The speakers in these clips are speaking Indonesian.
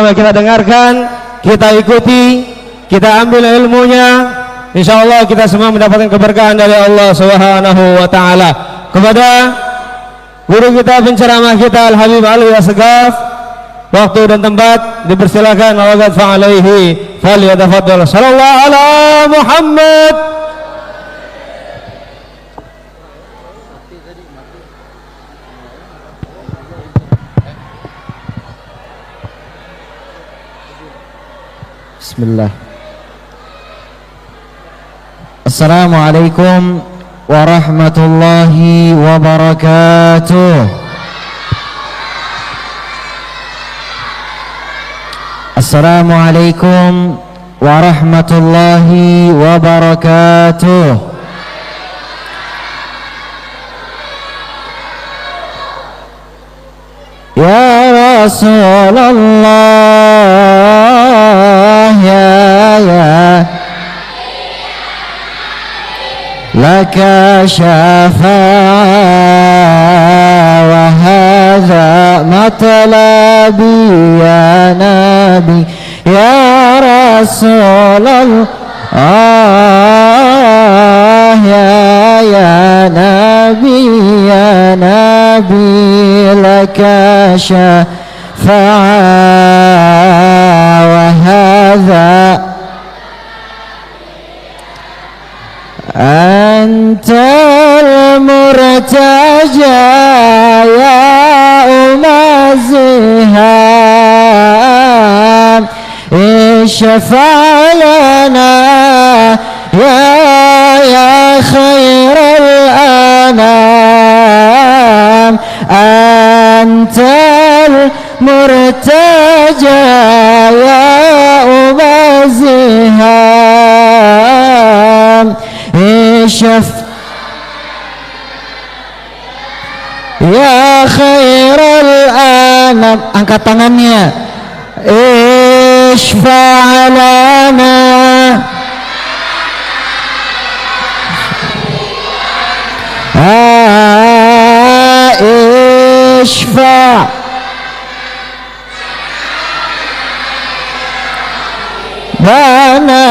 bersama-sama kita dengarkan, kita ikuti, kita ambil ilmunya. Insyaallah kita semua mendapatkan keberkahan dari Allah Subhanahu wa taala. Kepada guru kita, penceramah kita Al Habib Ali Asghaf, waktu dan tempat dipersilakan. Waqad fa'alaihi falyatafaddal. Sallallahu ala Muhammad. Bismillah. Assalamualaikum warahmatullahi wabarakatuh. Assalamualaikum warahmatullahi wabarakatuh. Ya Rasulullah, ya laka syafa'a wa hadha matlabi ya Nabi ya Rasulullah, ya Nabi laka syafa'a wa hadha antal murtaja ya umaziham ishfa' lana ya khairal anam antal murtaja ya umaziham ya khairal anam. Angkat tangannya. Ishfa' lana ishfa' lana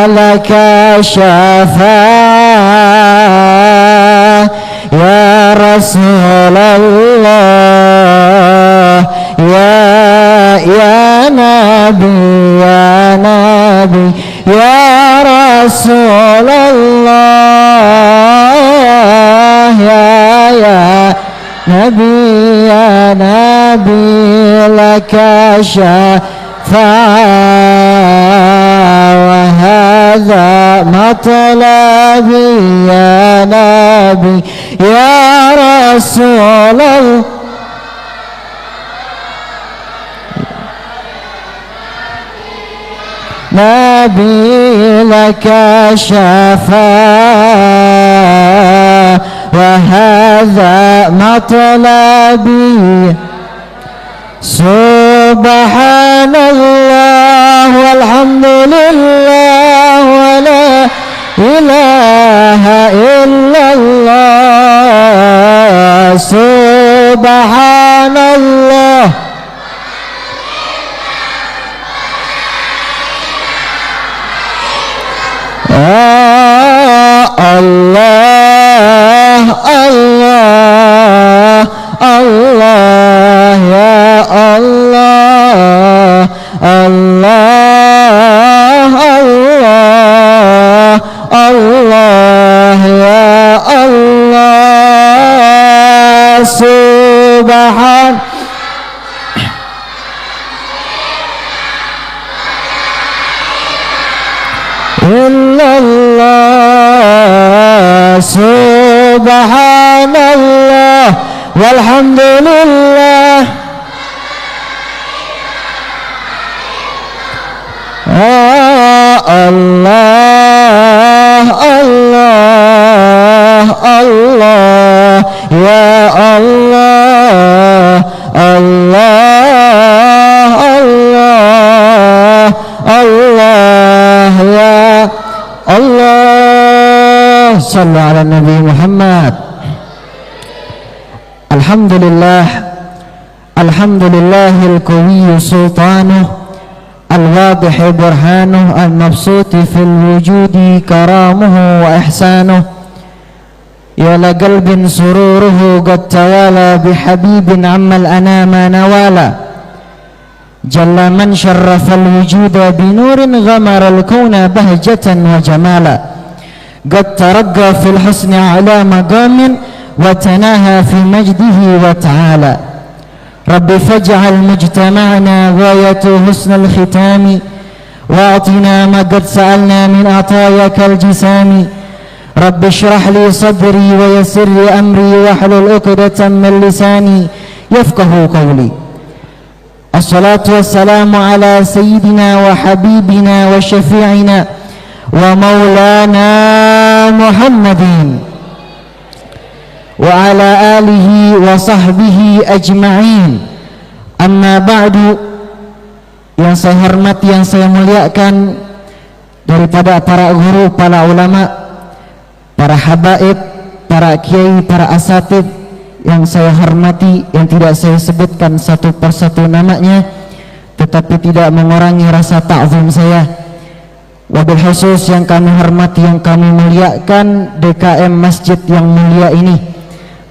laka syafa'a ya Rasulullah, ya Nabi ya Rasulullah, ya Nabi laka syafa'a wa hadha matlabi ya Nabi ya Rasulullah, Nabi laka syafa'a wa hadha matlabi. Subhanallah walhamdulillah wa la ilaha illallah. Subhanallah Allah, Allah, Allah, ya Allah, Allah, Allah, Allah, ya Allah. Subhan illallah. Subhanallah walhamdulillah. Allah, Allah, Allah, ya Allah, Allah, Allah, Allah, ya Allah. Sallu ala Nabi Muhammad. Alhamdulillah, Alhamdulillahil qawiyyu sultanuh, al-wadih burhanuh, al-mabsuti fil wujudi karamuhu wa ihsanuh. Ya la qalbin sururuhu qad tawala bihabibin ammal anama nawala. Jalla man syarrafal wujuda binurin ghamara al-kauna bahjatan wa jamala. Qad taragga fil husni ala maqamin wa tanaha fi majdihi wa ta'ala. Rabbi faj'al mujtama'na ghayatu husnal khitami wa atina ma qad sa'alna min atayakal jisami. Rabbi syrah li sadri wa yassir li amri wahlul 'uqdatam min lisani yafqahu qawli. Assalatu wassalamu ala sayyidina wa habibina wa syafi'ina wa maulana Muhammadin wa ala alihi wa sahbihi ajma'in. Amma ba'du. Yang saya hormati, yang saya muliakan, daripada para guru, para ulama, para habaib, para kiai, para asatid yang saya hormati, yang tidak saya sebutkan satu persatu namanya, tetapi tidak mengurangi rasa ta'zim saya. Wabil khusus yang kami hormati, yang kami muliakan, DKM Masjid yang mulia ini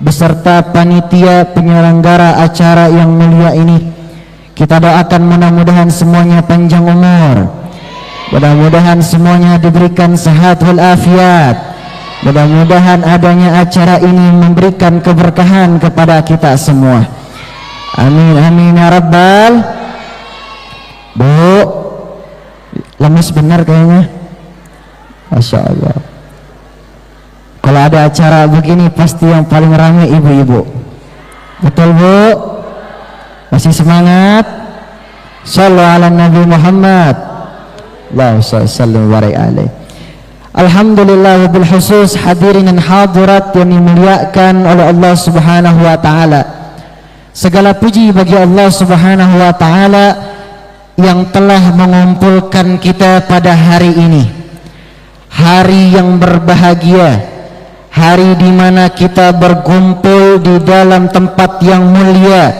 beserta panitia penyelenggara acara yang mulia ini. Kita doakan mudah-mudahan semuanya panjang umur, mudah-mudahan semuanya diberikan sehat walafiat. Mudah-mudahan adanya acara ini memberikan keberkahan kepada kita semua. Amin amin ya rabbal. Bu, lemes benar kayaknya. Masya Allah. Kalau ada acara begini pasti yang paling ramai ibu-ibu. Betul bu? Masih semangat? Shallallahu ala Nabi Muhammad. Allahumma salli wa barik alaihi. Alhamdulillah wabil khusus hadirin dan hadirat yang dimuliakan oleh Allah Subhanahu wa taala. Segala puji bagi Allah Subhanahu wa taala yang telah mengumpulkan kita pada hari ini. Hari yang berbahagia, hari di mana kita berkumpul di dalam tempat yang mulia,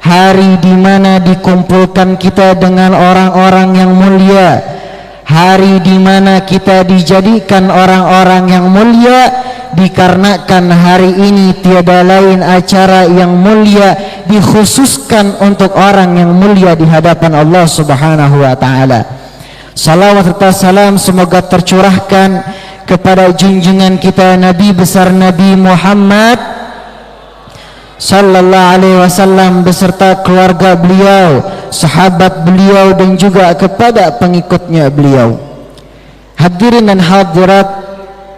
hari di mana dikumpulkan kita dengan orang-orang yang mulia, hari di mana kita dijadikan orang-orang yang mulia, dikarenakan hari ini tiada lain acara yang mulia dikhususkan untuk orang yang mulia di hadapan Allah Subhanahu wa taala. Salawat serta salam semoga tercurahkan kepada junjungan kita Nabi besar Nabi Muhammad sallallahu alaihi wasallam beserta keluarga beliau, sahabat beliau, dan juga kepada pengikutnya beliau. Hadirin dan hadirat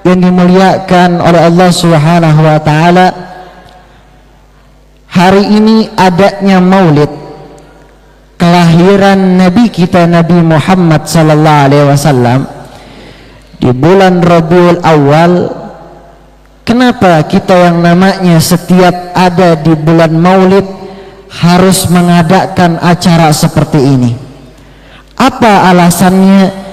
yang dimuliakan oleh Allah Subhanahu wa taala, hari ini adanya Maulid kelahiran Nabi kita Nabi Muhammad sallallahu alaihi wasallam di bulan Rabiul Awal. Kenapa kita yang namanya setiap ada di bulan Maulid harus mengadakan acara seperti ini? Apa alasannya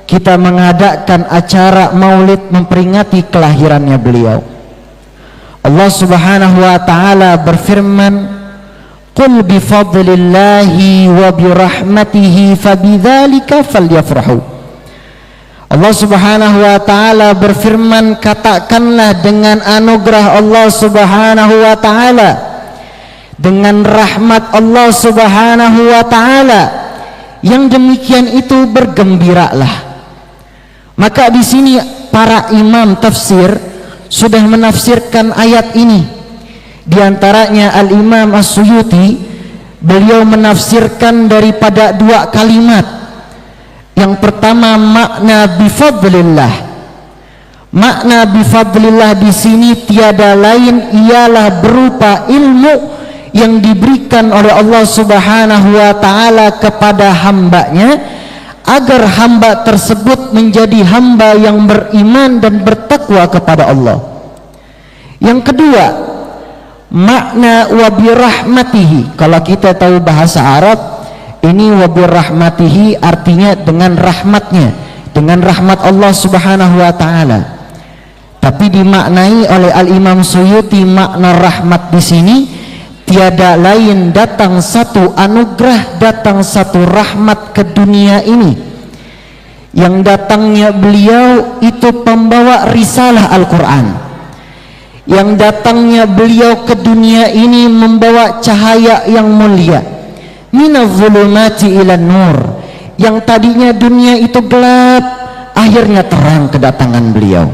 kita mengadakan acara Maulid memperingati kelahirannya beliau? Allah Subhanahu wa taala berfirman, "Qul bi fadlillahi wa bi rahmatihi fabidzalika falyafrahu." Allah Subhanahu wa taala berfirman, katakanlah dengan anugerah Allah Subhanahu wa taala, dengan rahmat Allah Subhanahu wa taala, yang demikian itu bergembiralah. Maka di sini para imam tafsir sudah menafsirkan ayat ini. Di antaranya Al-Imam As-Suyuti, beliau menafsirkan daripada dua kalimat. Yang pertama, makna bifadlillah. Makna bifadlillah di sini tiada lain ialah berupa ilmu yang diberikan oleh Allah Subhanahu wa taala kepada hambanya, agar hamba tersebut menjadi hamba yang beriman dan bertakwa kepada Allah. Yang kedua, makna wabirahmatihi. Kalau kita tahu bahasa Arab, ini wabirahmatihi artinya dengan rahmatnya, dengan rahmat Allah Subhanahu wa taala. Tapi dimaknai oleh Al-Imam Suyuti, makna rahmat di sini tiada lain datang satu anugerah, datang satu rahmat ke dunia ini. Yang datangnya beliau itu pembawa risalah Al-Quran. Yang datangnya beliau ke dunia ini membawa cahaya yang mulia. Minadh dhulumati ilan nur. Yang tadinya dunia itu gelap, akhirnya terang kedatangan beliau.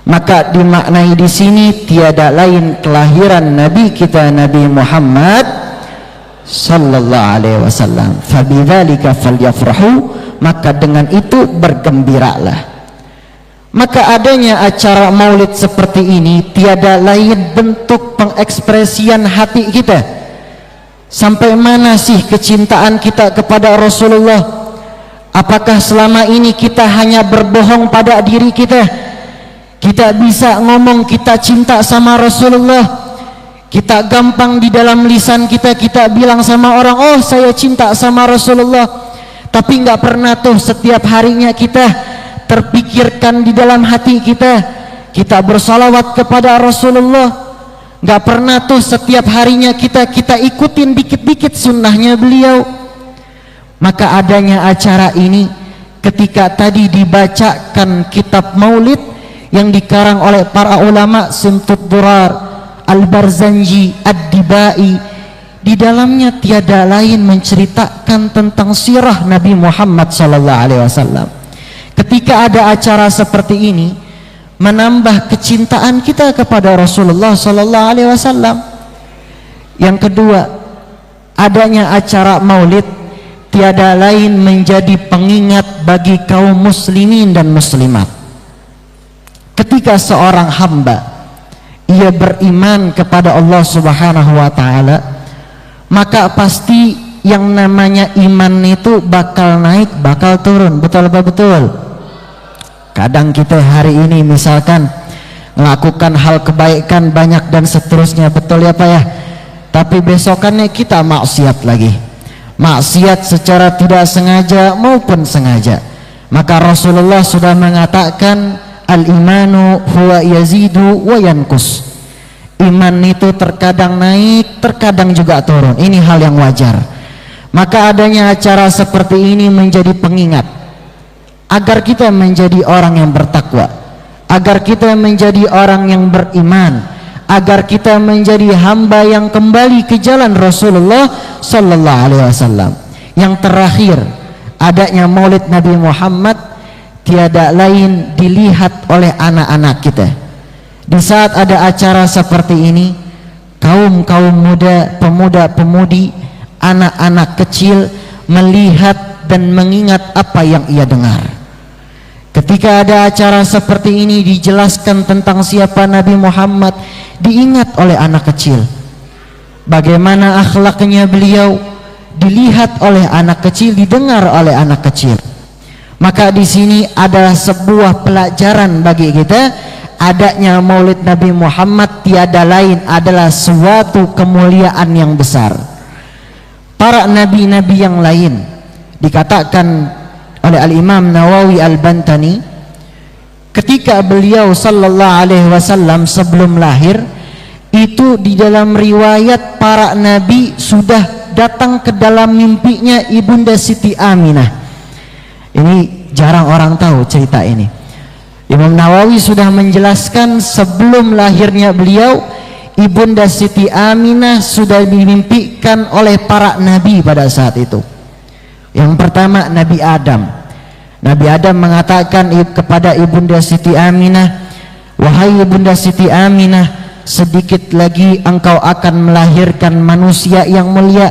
Maka dimaknai di sini tiada lain kelahiran Nabi kita Nabi Muhammad sallallahu alaihi wasallam. Fabidzalika falyafrahu, maka dengan itu bergembiralah. Maka adanya acara maulid seperti ini tiada lain bentuk pengekspresian hati kita. Sampai mana sih kecintaan kita kepada Rasulullah? Apakah selama ini kita hanya berbohong pada diri kita? Kita bisa ngomong kita cinta sama Rasulullah, kita gampang di dalam lisan kita bilang sama orang, oh saya cinta sama Rasulullah, tapi nggak pernah tuh setiap harinya kita terpikirkan di dalam hati kita bersalawat kepada Rasulullah. Nggak pernah tuh setiap harinya kita ikutin dikit-dikit sunnahnya beliau. Maka adanya acara ini ketika tadi dibacakan kitab maulid yang dikarang oleh para ulama Simtud Durar, Al-Barzanji, Ad-Dibai, di dalamnya tiada lain menceritakan tentang sirah Nabi Muhammad SAW. Ketika ada acara seperti ini, menambah kecintaan kita kepada Rasulullah SAW. Yang kedua, adanya acara maulid tiada lain menjadi pengingat bagi kaum muslimin dan muslimat. Ketika seorang hamba ia beriman kepada Allah Subhanahu wa taala, maka pasti yang namanya iman itu bakal naik, bakal turun. Betul apa betul? Kadang kita hari ini misalkan melakukan hal kebaikan banyak dan seterusnya, betul ya Pak ya, tapi besokannya kita maksiat lagi, maksiat secara tidak sengaja maupun sengaja. Maka Rasulullah sudah mengatakan al-imanu huwa yazidu wa yankus. Iman itu terkadang naik, terkadang juga turun. Ini hal yang wajar. Maka adanya acara seperti ini menjadi pengingat agar kita menjadi orang yang bertakwa, agar kita menjadi orang yang beriman, agar kita menjadi hamba yang kembali ke jalan Rasulullah sallallahu alaihi wasallam. Yang terakhir, adanya maulid Nabi Muhammad tiada lain dilihat oleh anak-anak kita. Di saat ada acara seperti ini, kaum-kaum muda, pemuda-pemudi, anak-anak kecil melihat dan mengingat apa yang ia dengar. Ketika ada acara seperti ini dijelaskan tentang siapa Nabi Muhammad, diingat oleh anak kecil. Bagaimana akhlaknya beliau dilihat oleh anak kecil, didengar oleh anak kecil. Maka di sini ada sebuah pelajaran bagi kita. Adanya maulid Nabi Muhammad tiada lain adalah suatu kemuliaan yang besar. Para nabi-nabi yang lain dikatakan oleh Al-Imam Nawawi Al-Bantani, ketika beliau sallallahu alaihi wasallam sebelum lahir itu di dalam riwayat para nabi sudah datang ke dalam mimpinya Ibunda Siti Aminah. Ini jarang orang tahu cerita ini. Imam Nawawi sudah menjelaskan sebelum lahirnya beliau, Ibunda Siti Aminah sudah dimimpikan oleh para nabi pada saat itu. Yang pertama Nabi Adam. Nabi Adam mengatakan kepada Ibunda Siti Aminah, wahai Ibunda Siti Aminah, sedikit lagi engkau akan melahirkan manusia yang mulia,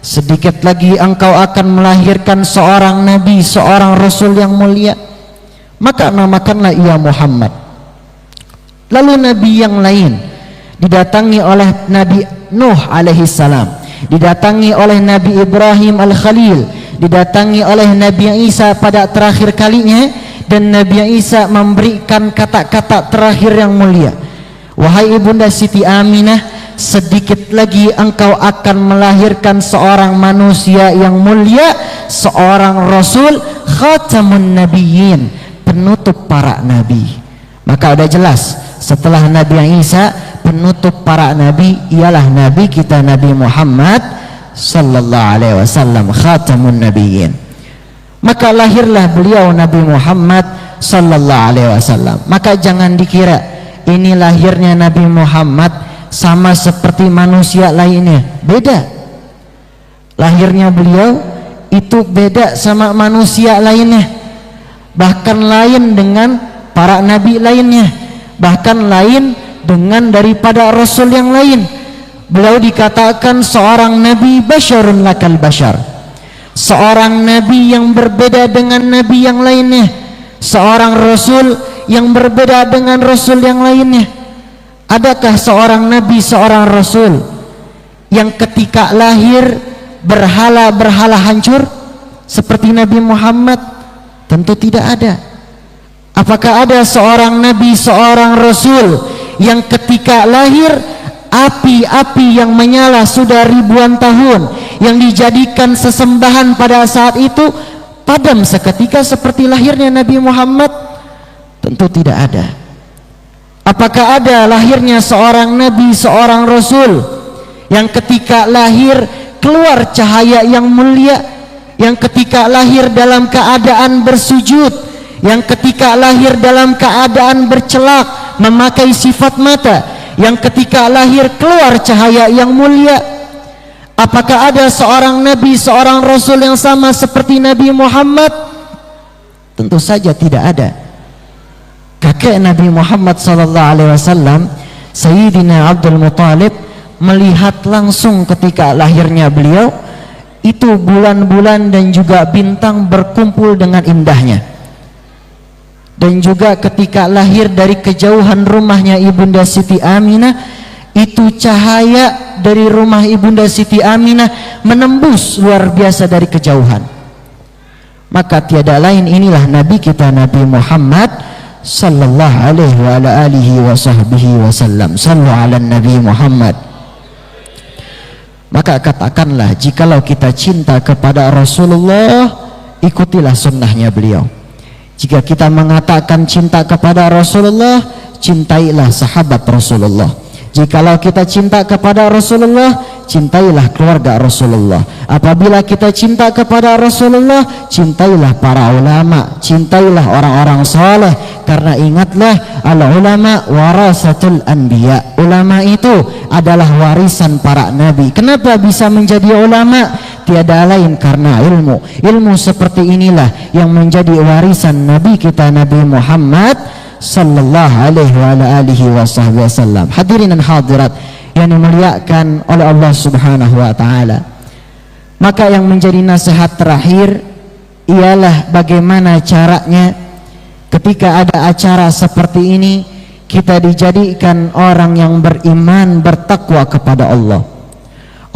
sedikit lagi engkau akan melahirkan seorang nabi, seorang rasul yang mulia, maka namakanlah ia Muhammad. Lalu nabi yang lain didatangi oleh Nabi Nuh alaihissalam, didatangi oleh Nabi Ibrahim al-Khalil, didatangi oleh Nabi Isa pada terakhir kalinya, dan Nabi Isa memberikan kata-kata terakhir yang mulia, wahai Ibunda Siti Aminah, sedikit lagi engkau akan melahirkan seorang manusia yang mulia, seorang rasul, khatamun nabiyyin, penutup para nabi. Maka udah jelas setelah Nabi Isa penutup para nabi ialah nabi kita Nabi Muhammad sallallahu alaihi wasallam, khatamun nabiyyin. Maka lahirlah beliau Nabi Muhammad sallallahu alaihi wasallam. Maka jangan dikira ini lahirnya Nabi Muhammad sama seperti manusia lainnya. Beda. Lahirnya beliau itu beda sama manusia lainnya. Bahkan lain dengan para nabi lainnya. Bahkan lain dengan daripada rasul yang lain. Beliau dikatakan seorang nabi basyarun lakal basyar, seorang nabi yang berbeda dengan nabi yang lainnya, seorang rasul yang berbeda dengan rasul yang lainnya. Adakah seorang nabi, seorang rasul yang ketika lahir berhala-berhala hancur seperti Nabi Muhammad? Tentu tidak ada. Apakah ada seorang nabi, seorang rasul yang ketika lahir api-api yang menyala sudah ribuan tahun yang dijadikan sesembahan pada saat itu padam seketika seperti lahirnya Nabi Muhammad? Tentu tidak ada. Apakah ada lahirnya seorang nabi, seorang rasul yang ketika lahir keluar cahaya yang mulia, yang ketika lahir dalam keadaan bersujud, yang ketika lahir dalam keadaan bercelak memakai sifat mata, yang ketika lahir keluar cahaya yang mulia? Apakah ada seorang nabi, seorang rasul yang sama seperti Nabi Muhammad? Tentu saja tidak ada. Kakek Nabi Muhammad sallallahu alaihi wasallam, Sayyidina Abdul Muttalib, melihat langsung ketika lahirnya beliau itu bulan-bulan dan juga bintang berkumpul dengan indahnya. Dan juga ketika lahir dari kejauhan rumahnya Ibunda Siti Aminah, itu cahaya dari rumah Ibunda Siti Aminah menembus luar biasa dari kejauhan. Maka tiada lain, inilah Nabi kita Nabi Muhammad sallallahu alaihi wa ala alihi wa sahbihi wasallam. Sallu ala Nabi Muhammad. Maka katakanlah, jikalau kita cinta kepada Rasulullah, ikutilah sunnahnya beliau. Jika kita mengatakan cinta kepada Rasulullah, cintailah sahabat Rasulullah. Jikalau kita cinta kepada Rasulullah, cintailah keluarga Rasulullah. Apabila kita cinta kepada Rasulullah, cintailah para ulama, cintailah orang-orang saleh. Karena ingatlah, al-ulama warasatul anbiya. Ulama itu adalah warisan para nabi. Kenapa bisa menjadi ulama? Tiada lain karena ilmu. Ilmu seperti inilah yang menjadi warisan Nabi kita Nabi Muhammad sallallahu alaihi wasallam. Hadirin dan hadirat yang dimuliakan oleh Allah Subhanahu wa taala. Maka yang menjadi nasihat terakhir ialah bagaimana caranya ketika ada acara seperti ini kita dijadikan orang yang beriman, bertakwa kepada Allah.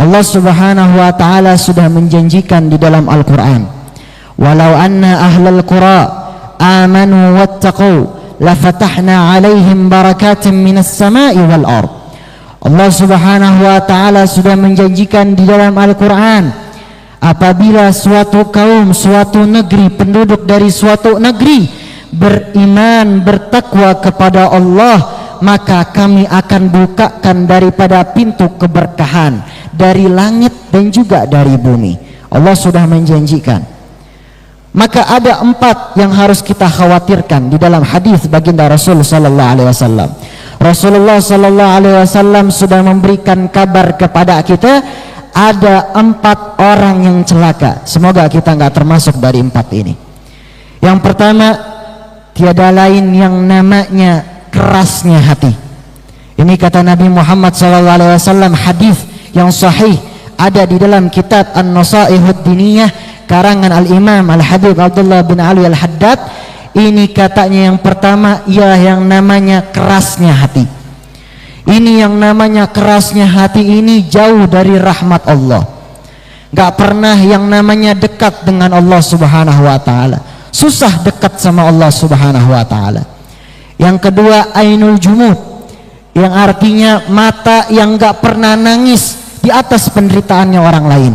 Allah Subhanahu wa taala sudah menjanjikan di dalam Al-Qur'an, "Walau anna ahlal qura amanu wattaqu lafatahna 'alaihim barakatin minas sama'i wal ard." Allah Subhanahu wa taala sudah menjanjikan di dalam Al-Qur'an, apabila suatu kaum, suatu negeri, penduduk dari suatu negeri beriman, bertakwa kepada Allah, maka kami akan bukakan daripada pintu keberkahan dari langit dan juga dari bumi. Allah sudah menjanjikan. Maka ada 4 yang harus kita khawatirkan di dalam hadis baginda Rasul sallallahu alaihi wasallam. Rasulullah sallallahu alaihi wasallam sudah memberikan kabar kepada kita ada 4 orang yang celaka. Semoga kita enggak termasuk dari 4 ini. Yang pertama, tiada lain yang namanya kerasnya hati. Ini kata Nabi Muhammad SAW, hadis yang sahih ada di dalam kitab An-Nasaihud Diniyah karangan Al-Imam Al-Habib Abdullah bin Ali Al-Haddad. Ini katanya yang pertama ialah yang namanya kerasnya hati. Ini yang namanya kerasnya hati ini jauh dari rahmat Allah. Gak pernah yang namanya dekat dengan Allah Subhanahu wa taala. Susah dekat sama Allah Subhanahu wa taala. Yang kedua, ainul jumud, yang artinya mata yang gak pernah nangis di atas penderitaannya orang lain.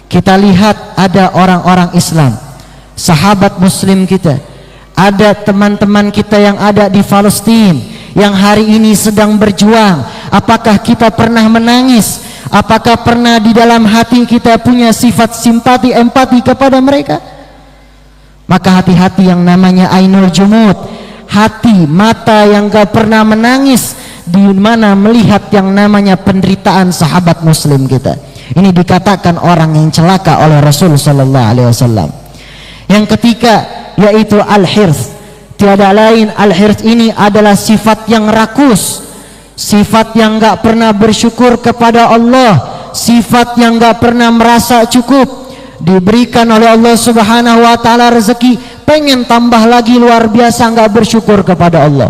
Kita lihat ada orang-orang Islam, sahabat muslim kita, ada teman-teman kita yang ada di Palestina yang hari ini sedang berjuang, apakah kita pernah menangis? Apakah pernah di dalam hati kita punya sifat simpati, empati kepada mereka? Maka hati-hati yang namanya ainul jumud, hati mata yang gak pernah menangis di mana melihat yang namanya penderitaan sahabat muslim kita. Ini dikatakan orang yang celaka oleh Rasul sallallahu alaihi wasallam. Yang ketiga yaitu al-hirth. Tiada lain, al-hirth ini adalah sifat yang rakus, sifat yang gak pernah bersyukur kepada Allah, sifat yang gak pernah merasa cukup. Diberikan oleh Allah subhanahu wa ta'ala rezeki, pengen tambah lagi, luar biasa, gak bersyukur kepada Allah.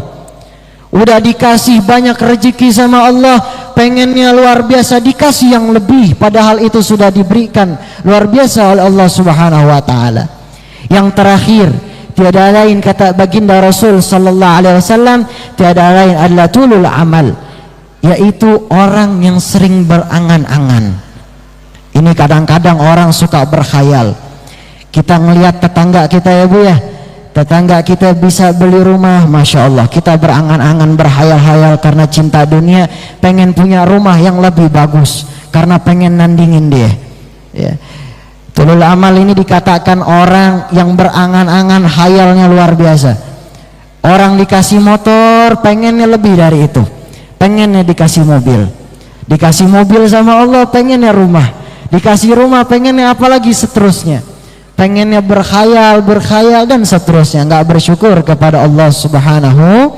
Udah dikasih banyak rezeki sama Allah, pengennya luar biasa, dikasih yang lebih, padahal itu sudah diberikan luar biasa oleh Allah subhanahu wa ta'ala. Yang terakhir, tiada lain, kata baginda Rasul sallallahu alaihi wasallam, tiada lain adalah tulul amal, yaitu orang yang sering berangan-angan. Ini kadang-kadang orang suka berkhayal. Kita ngelihat tetangga kita ya Bu ya, tetangga kita bisa beli rumah, Masya Allah, kita berangan-angan, berhayal-hayal karena cinta dunia, pengen punya rumah yang lebih bagus karena pengen nandingin dia ya. Tulul amal ini dikatakan orang yang berangan-angan, hayalnya luar biasa. Orang dikasih motor, pengennya lebih dari itu, pengennya dikasih mobil. Dikasih mobil sama Allah, pengennya rumah. Dikasih rumah, pengennya apalagi seterusnya. Pengennya berkhayal dan seterusnya, nggak bersyukur kepada Allah subhanahu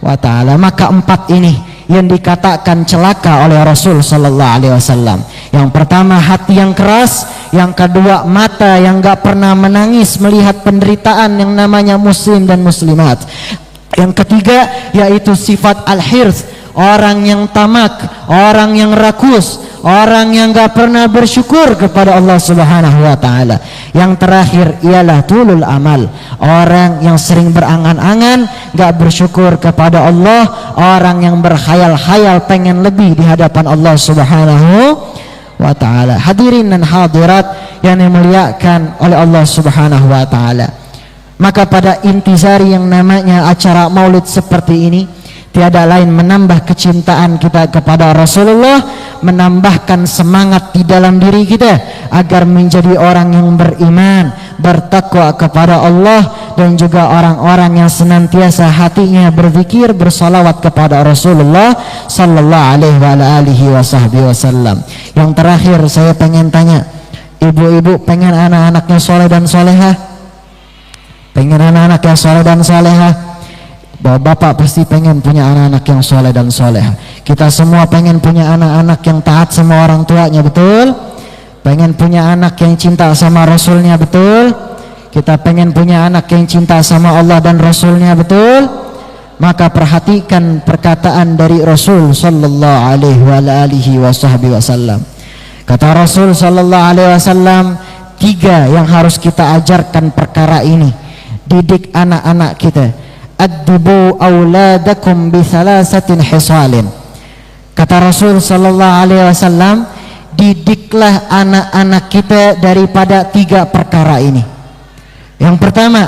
wa ta'ala. Maka empat ini yang dikatakan celaka oleh Rasul sallallahu alaihi wasallam. Yang pertama hati yang keras, yang kedua mata yang nggak pernah menangis melihat penderitaan yang namanya muslim dan muslimat. Yang ketiga yaitu sifat al-hirth, orang yang tamak, orang yang rakus, orang yang gak pernah bersyukur kepada Allah subhanahu wa ta'ala. Yang terakhir ialah tulul amal, orang yang sering berangan-angan, gak bersyukur kepada Allah, orang yang berkhayal-khayal pengen lebih di hadapan Allah subhanahu wa ta'ala. Hadirin dan hadirat yang dimuliakan oleh Allah subhanahu wa ta'ala, maka pada intisari yang namanya acara maulid seperti ini, tiada lain menambah kecintaan kita kepada Rasulullah, menambahkan semangat di dalam diri kita agar menjadi orang yang beriman, bertakwa kepada Allah, dan juga orang-orang yang senantiasa hatinya berzikir, bersalawat kepada Rasulullah sallallahu alaihi wasallam. Yang terakhir saya pengen tanya, ibu-ibu pengen anak-anaknya soleh dan solehah? Pengen anak-anaknya soleh dan solehah? Bapak pasti pengen punya anak-anak yang soleh dan soleha. Kita semua pengen punya anak-anak yang taat sama orang tuanya, betul? Pengen punya anak yang cinta sama Rasulnya, betul? Kita pengen punya anak yang cinta sama Allah dan Rasulnya, betul? Maka perhatikan perkataan dari Rasul sallallahu alaihi wasallam. Kata Rasul sallallahu alaihi wasallam, 3 yang harus kita ajarkan perkara ini. Didik anak-anak kita. Addibu auladakum bi thalathatin hisalin. Kata Rasul sallallahu alaihi wasallam, didiklah anak-anak kita daripada 3 perkara ini. Yang pertama,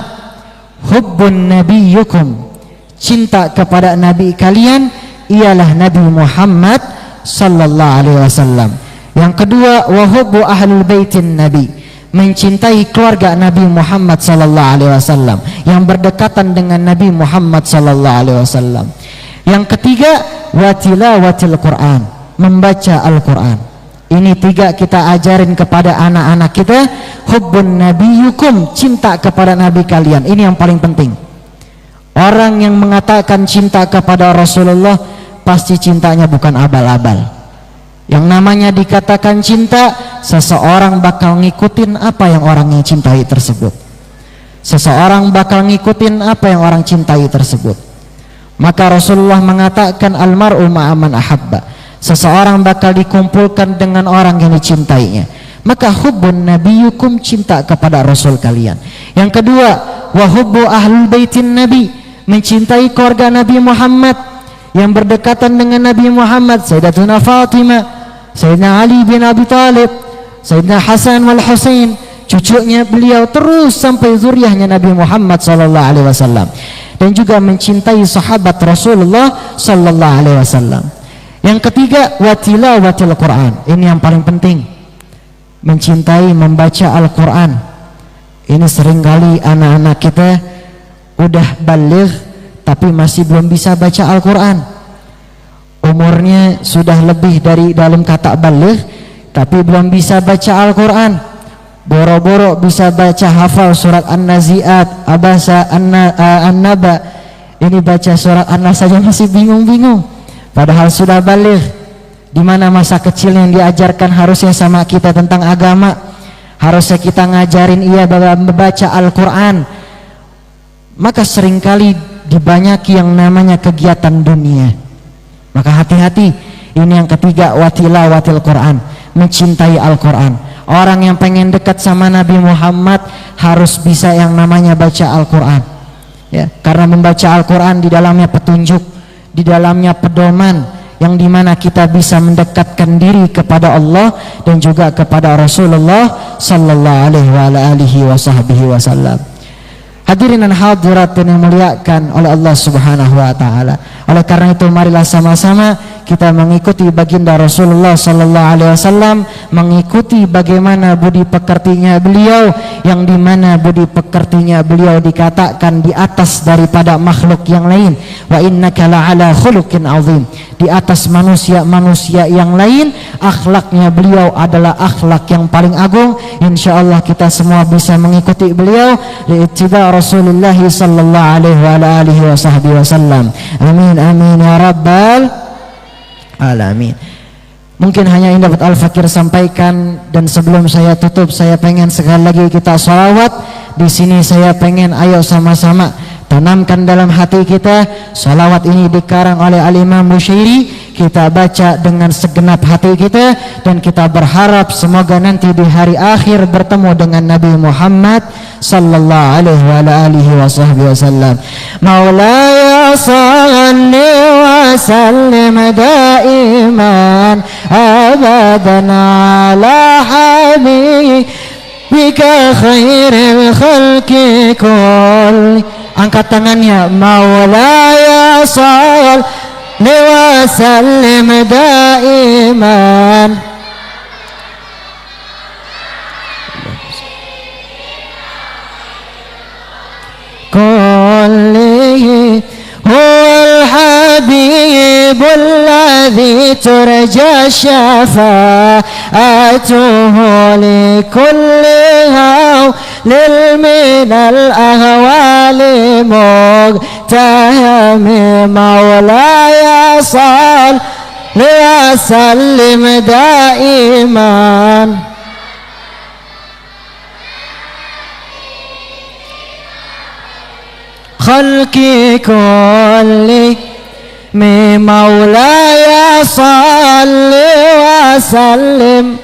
hubbun nabiyyukum, cinta kepada nabi kalian ialah Nabi Muhammad sallallahu alaihi wasallam. Yang kedua, wa hubbu ahlul baitin nabi, mencintai keluarga Nabi Muhammad sallallahu alaihi wasallam yang berdekatan dengan Nabi Muhammad sallallahu alaihi wasallam. Yang ketiga, wa tilawatil Quran, membaca Al-Quran. Ini 3 kita ajarin kepada anak-anak kita. Hubbun nabiyyukum, cinta kepada nabi kalian. Ini yang paling penting. Orang yang mengatakan cinta kepada Rasulullah pasti cintanya bukan abal-abal. Yang namanya dikatakan cinta, seseorang bakal ngikutin apa yang orangnya cintai tersebut. Seseorang bakal ngikutin apa yang orang cintai tersebut. Maka Rasulullah mengatakan almar'u ma'aman ahabba, seseorang bakal dikumpulkan dengan orang yang dicintainya. Maka hubbun nabiyyukum, cinta kepada Rasul kalian. Yang kedua, wa hubbu ahlul baitin nabi, mencintai keluarga Nabi Muhammad yang berdekatan dengan Nabi Muhammad. Sayyidatuna Fatimah, Sayyidina Ali bin Abi Thalib, Sayyidina Hasan wal Husain, cucunya beliau terus sampai zuriahnya Nabi Muhammad sallallahu alaihi wasallam. dan juga mencintai sahabat Rasulullah sallallahu alaihi wasallam. Yang ketiga, wa tilawatil Quran. Ini yang paling penting. Mencintai membaca Al-Quran. Ini seringkali anak-anak kita udah baligh tapi masih belum bisa baca Al-Quran. Umurnya sudah lebih dari dalam kata baligh tapi belum bisa baca Al-Quran. Boro-boro bisa baca hafal surat An-Nazi'at, Abasa, An-Naba. Ini baca surat An-Nas saja masih bingung-bingung. Padahal sudah baligh. Di mana masa kecil yang diajarkan harusnya sama kita tentang agama. Harusnya kita ngajarin ia membaca Al-Quran. Maka seringkali dibanyaki yang namanya kegiatan dunia. Maka hati-hati. Ini yang ketiga, watilawatil Quran. Mencintai Al-Quran. Orang yang pengen dekat sama Nabi Muhammad harus bisa yang namanya baca Al-Quran. Ya, karena membaca Al-Quran di dalamnya petunjuk, di dalamnya pedoman, yang dimana kita bisa mendekatkan diri kepada Allah dan juga kepada Rasulullah sallallahu alaihi wasallam. Hadirin dan hadirat yang dimuliakan oleh Allah Subhanahu wa taala. Oleh karena itu marilah sama-sama kita mengikuti baginda Rasulullah sallallahu alaihi wasallam, mengikuti bagaimana budi pekertinya beliau, yang dimana budi pekertinya beliau dikatakan di atas daripada makhluk yang lain. Wa innaka la'ala khuluqin azim. Di atas manusia-manusia yang lain, akhlaknya beliau adalah akhlak yang paling agung. Insyaallah kita semua bisa mengikuti beliau li'ittiba Rasulullah sallallahu alaihi wasallam. Amin amin ya rabbal alamin. Mungkin hanya ini dapat Al-Fakir sampaikan, dan sebelum saya tutup saya pengen sekali lagi kita sholawat. Di sini saya pengen ayo sama-sama tanamkan dalam hati kita. Sholawat ini dikarang oleh Al-Imam Bushairi. Kita baca dengan segenap hati kita dan kita berharap semoga nanti di hari akhir bertemu dengan Nabi Muhammad sallallahu alaihi wasallam. Maulaya salli wa sallim daiman abadan ala habibika khairil khalqi kulli. Angkat tangannya. Maulaya salli wa sallim daiman kulli huwal habibul ladzi turja syafa'atuhu li kulli hawlil minal ahwali muqtahami. Maulaya salli wa sallim daiman khalqi kulli mi. Maulaya salli wa sallim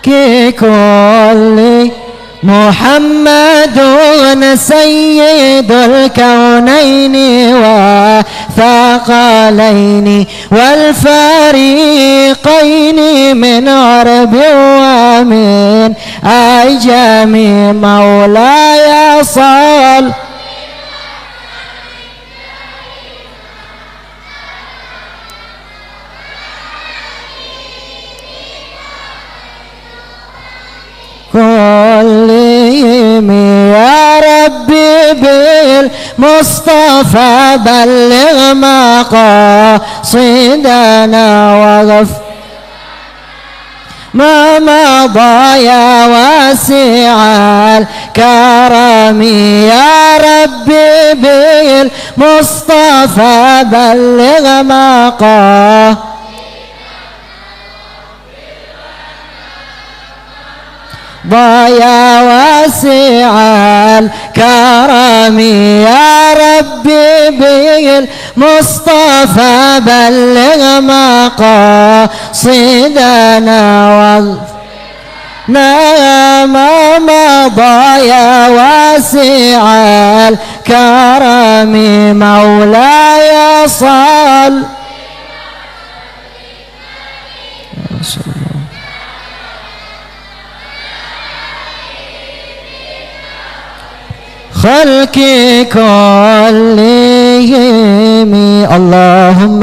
ki kulli. Muhammadun sayyidul kaunaini wa thaqalaini wal fariqaini min arabi wa min ajami. Maulaya sal ya Rabbi bil Mustafa balligh maqasidana wa ghaf ma madha ya wasi'al karami. Ya Rabbi bil Mustafa balligh maqasidana ضايا واسع الكرم. يا ربي بالمصطفى بلغ مقاصدنا واغفرنا ما مضى يا واسع الكرم. مولاي صل الخلق كلهم اللهم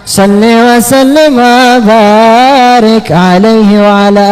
صل وسلم وبارك عليه وعلى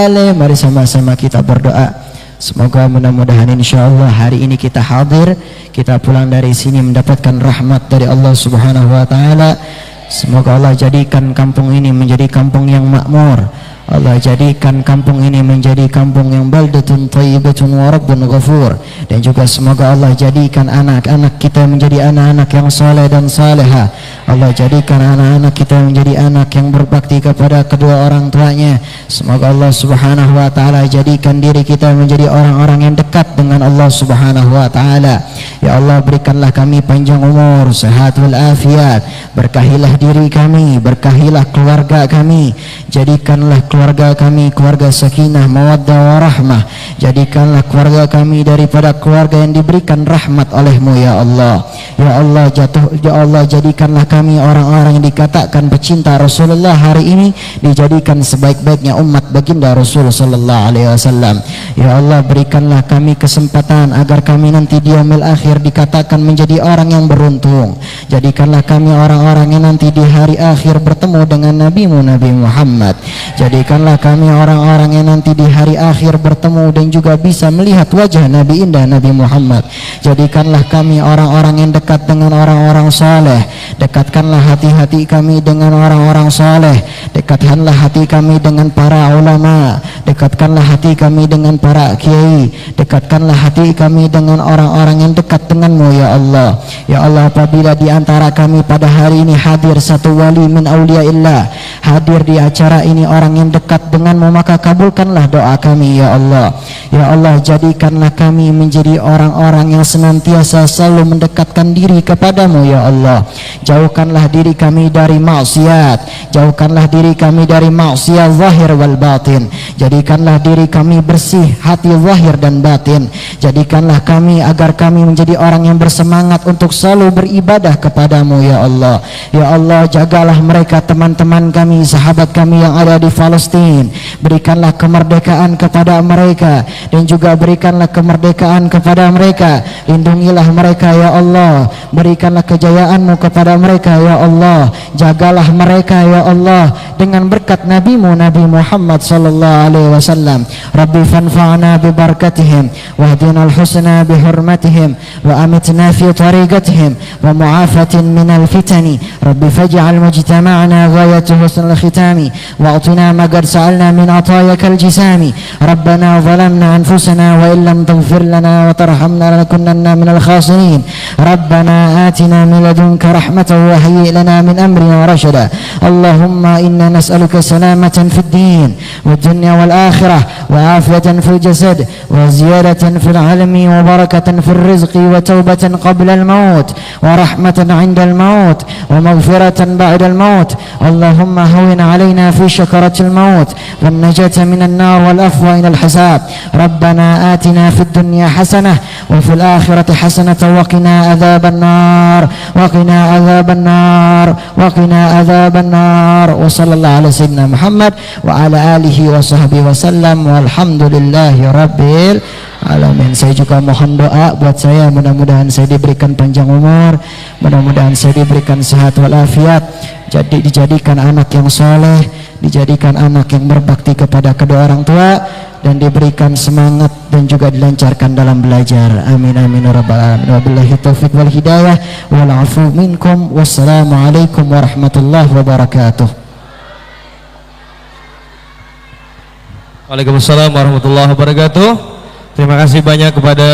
آله. Mari sama-sama kita berdoa. Semoga mudah-mudahan insyaallah hari ini kita hadir, kita pulang dari sini mendapatkan rahmat dari Allah Subhanahu wa taala. Semoga Allah jadikan kampung ini menjadi kampung yang makmur. Allah jadikan kampung ini menjadi kampung yang baldatun thayyibatun wa rabbun ghafur. Dan juga semoga Allah jadikan anak-anak kita menjadi anak-anak yang saleh dan saleha. Allah jadikan anak-anak kita menjadi anak yang berbakti kepada kedua orang tuanya. Semoga Allah Subhanahu wa taala jadikan diri kita menjadi orang-orang yang dekat dengan Allah Subhanahu wa taala. Ya Allah, berikanlah kami panjang umur, sehat wal afiat. Berkahilah diri kami, berkahilah keluarga kami. Jadikanlah keluarga kami keluarga sakinah, mawaddah warahmah. Jadikanlah keluarga kami daripada keluarga yang diberikan rahmat oleh-Mu ya Allah. Ya Allah, jadikanlah kami orang-orang yang dikatakan pecinta Rasulullah hari ini, dijadikan sebaik-baiknya umat baginda Rasul sallallahu alaihi wasallam. Ya Allah, berikanlah kami kesempatan agar kami nanti di yaumil akhir dikatakan menjadi orang yang beruntung. Jadikanlah kami orang-orang yang nanti di hari akhir bertemu dengan Nabi-Mu Nabi Muhammad. Jadikanlah kami orang-orang yang nanti di hari akhir bertemu dan juga bisa melihat wajah Nabi indah Nabi Muhammad. Jadikanlah kami orang-orang yang dekat dengan orang-orang saleh. Dekatkanlah hati-hati kami dengan orang-orang saleh. Dekatkanlah hati kami dengan para ulama. Dekatkanlah hati kami dengan para kiai. Dekatkanlah hati kami dengan orang-orang yang dekat dengan-Mu ya Allah. Ya Allah, apabila di antara kami pada hari ini hadir satu wali min auliyaillah, hadir di acara ini orang yang dekat dengan-Mu, maka kabulkanlah doa kami ya Allah. Ya Allah, jadikanlah kami menjadi orang-orang yang senantiasa selalu mendekatkan diri kepadamu ya Allah. Jauhkanlah diri kami dari maksiat, jauhkanlah diri kami dari maksiat zahir wal batin. Jadikanlah diri kami bersih hati zahir dan batin. Jadikanlah kami agar kami menjadi orang yang bersemangat untuk selalu beribadah kepadamu ya Allah. Ya Allah, jagalah mereka teman-teman kami, sahabat kami yang ada di Palestina. Berikanlah kemerdekaan kepada mereka dan juga berikanlah kemerdekaan kepada mereka. Lindungilah mereka ya Allah. Berikanlah kejayaan-Mu kepada mereka ya Allah. Jagalah mereka ya Allah dengan berkat Nabi-Mu Nabi Muhammad sallallahu alaihi wasallam. Rabbi fanfa'na bi barakatihim wahdina al-husna bi hurmatihim wa amitna fi tariqatihim wa mu'afatin minal fitani. Rabbi faj'al mujtama'ana ghayatu husnul khitami wa atina ma qad sa'alna min atayakal jisami. Rabbana zalamna anfusana wa illam taghfir lana wa tarhamna lanakunanna minal khasirin. Rabbana atina min ladunka rahmatan wa hayyi' lana min amrina rashada. Allahumma inna nas'aluka salamatan fid din wad dunya wal akhirah wa afiyatan fil jasad wa ziyadatan fil ilmi wa barakatan fil rizqi wa taubatan qabla al maut wa rahmatan 'inda al maut wa maghfiratan ba'da al maut. Allahumma hawwin 'alaina fi shakaratil maut wan najata minan nar wal afwa ila al hisab. Rabbana atina fid dunya hasanah wa fil akhirati hasanatan wa qina adzaban nar wa qina adzaban nar wa qina adzaban nar. Wa sallallahu ala sayyidina Muhammad wa ala alihi wa sahbihi wasallam walhamdulillahi rabbil alamin. Saya juga mohon doa buat saya, mudah-mudahan saya diberikan panjang umur, mudah-mudahan saya diberikan sehat walafiat, jadi dijadikan anak yang soleh, dijadikan anak yang berbakti kepada kedua orang tua, dan diberikan semangat dan juga dilancarkan dalam belajar. Amin amin ya rabbal alamin. Wabillahi taufiq wal hidayah wal afu minkum. Wassalamualaikum warahmatullahi wabarakatuh. Waalaikumsalam warahmatullahi wabarakatuh. Terima kasih banyak kepada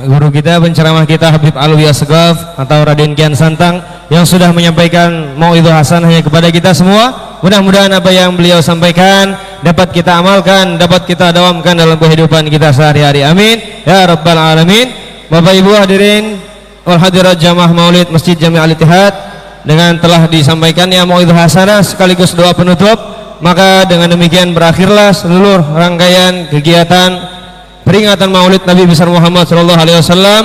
guru kita, penceramah kita Habib Alwi Asghaf atau Raden Kian Santang yang sudah menyampaikan mauidhah hasanahnya kepada kita semua. Mudah-mudahan apa yang beliau sampaikan dapat kita amalkan, dapat kita dawamkan dalam kehidupan kita sehari-hari. Amin ya rabbal alamin. Bapak Ibu hadirin wal hadirat jamaah Maulid Masjid Jami' Al-Ittihad, dengan telah disampaikannya mauidhah hasanah sekaligus doa penutup, maka dengan demikian berakhirlah seluruh rangkaian kegiatan peringatan Maulid Nabi besar Muhammad sallallahu alaihi wasallam